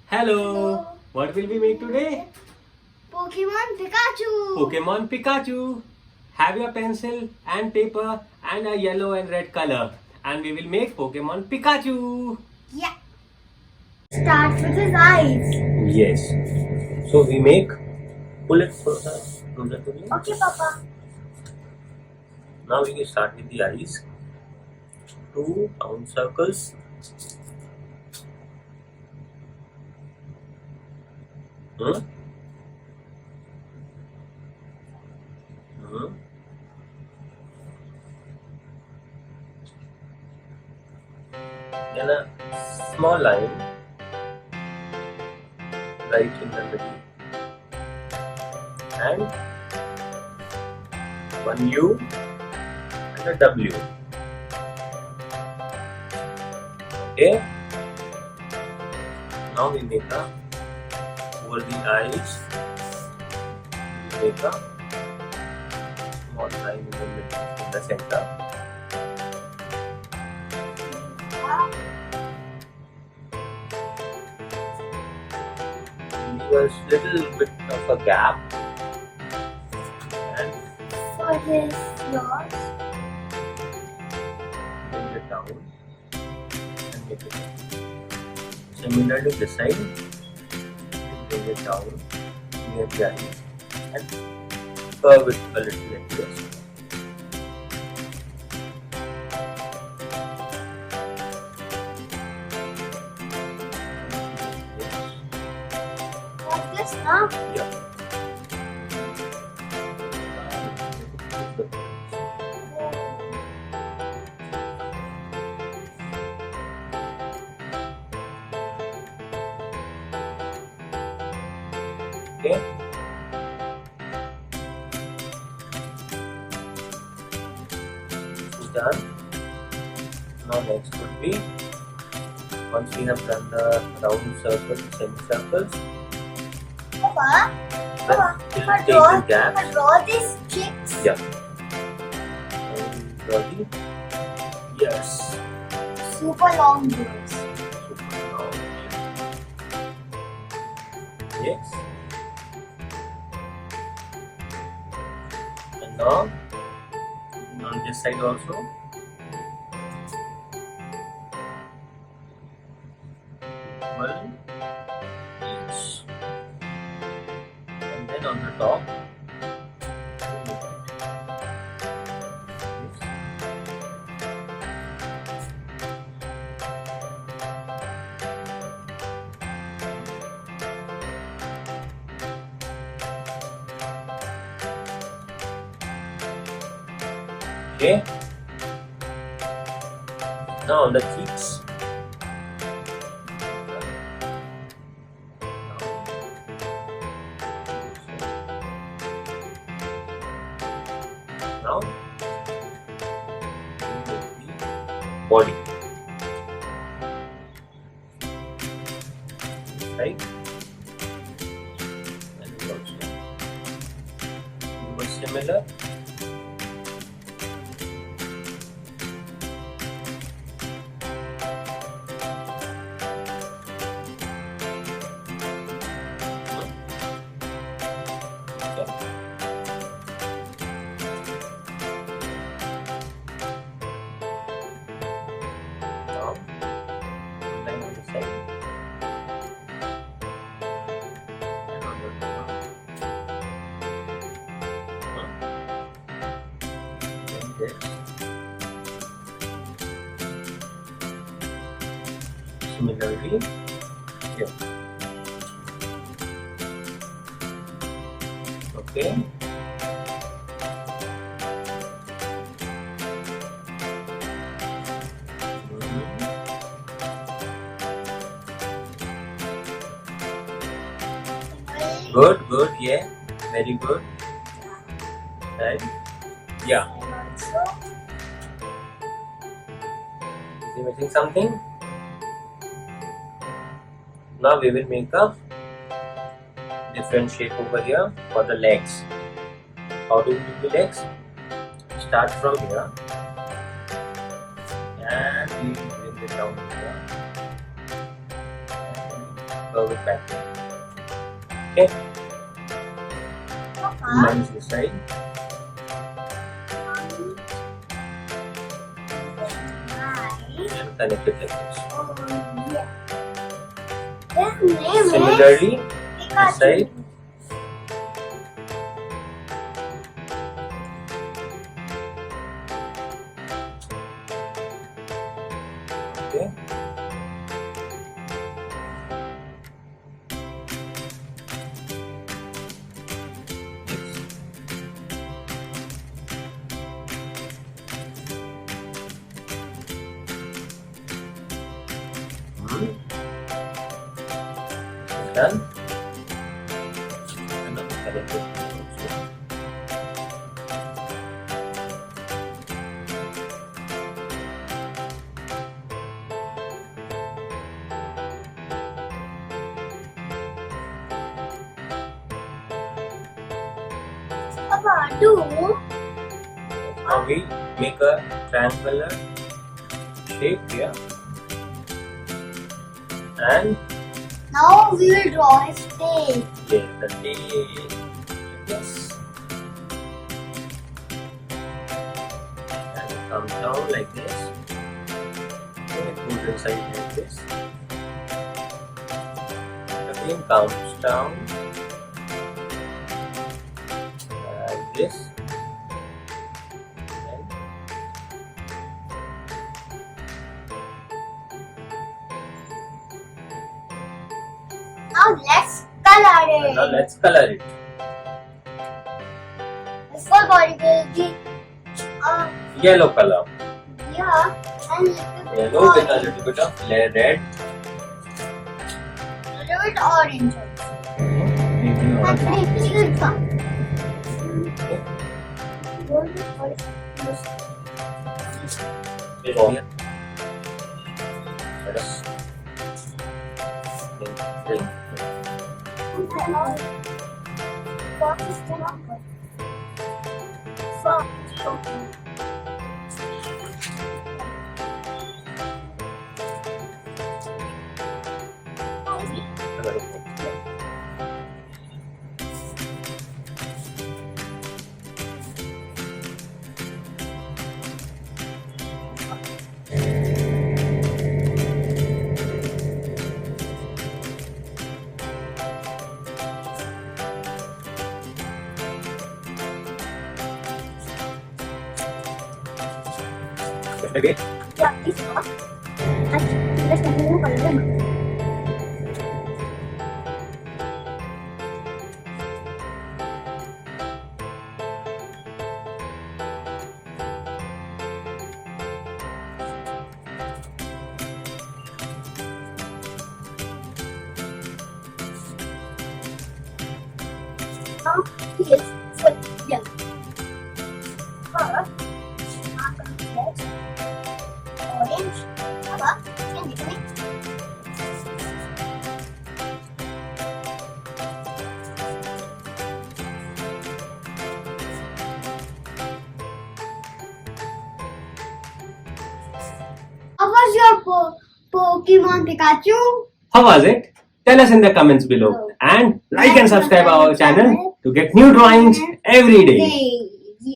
Hello! What will we make today? Pokemon Pikachu. Pokemon Pikachu. Have your pencil and paper and a yellow and red color. And we will make Pokemon Pikachu. Yeah. Start with his eyes. Yes. So we make, pull it closer to me. Okay, Papa. Now we can start with the eyes. 2 round circles. Then a small line right in the middle, and one U and a W. Okay. Now we make a over the eyes. We make a small line in the middle, in the center. Leave a little bit of a gap, and For his nose. bring it down and make it similarly this side. Bring it down near the eyes and curve it a little like this. Like this now. Yeah. Okay. This is done. Now next would be, once we have done the round circles, semicircles, Papa. then Papa. we'll take the gaps. Draw these chicks. Yeah. Ready? Yes. Super long ears. Super long. Yes. And now on this side also. Equal each. And then on the top. Okay. Now on the cheeks. Now the body. Right? And it also do similar. Line on the side and on the top. Then this. Similarly here. Okay. Good, good, yeah, very good. Right? Yeah. Also. Is he missing something? Now we will make a different shape over here for the legs. How do we do the legs? Start from here and we bring it down here. curved pattern. Okay. Minus this side. And connect it like this. Similarly, this side. Okay. Done. And now connect it also. Now we make a triangular shape here, and now we will draw his face. yes, the tail. Yes, and it comes down like this. Okay, it goes inside like this. Again comes down like this. Now let's color it. Now let's color it. His full body will be Yellow color. yeah, and little Yellow with a little bit of red. bit orange also. And little some. Here. Let us bring. Okay. Yeah, it's not. Let's continue coloring. Now he is full yellow. First, red, orange, color, and mix. How was your Pokemon Pikachu? How was it? Tell us in the comments below. And like and subscribe our channel to get new drawings every day. Day.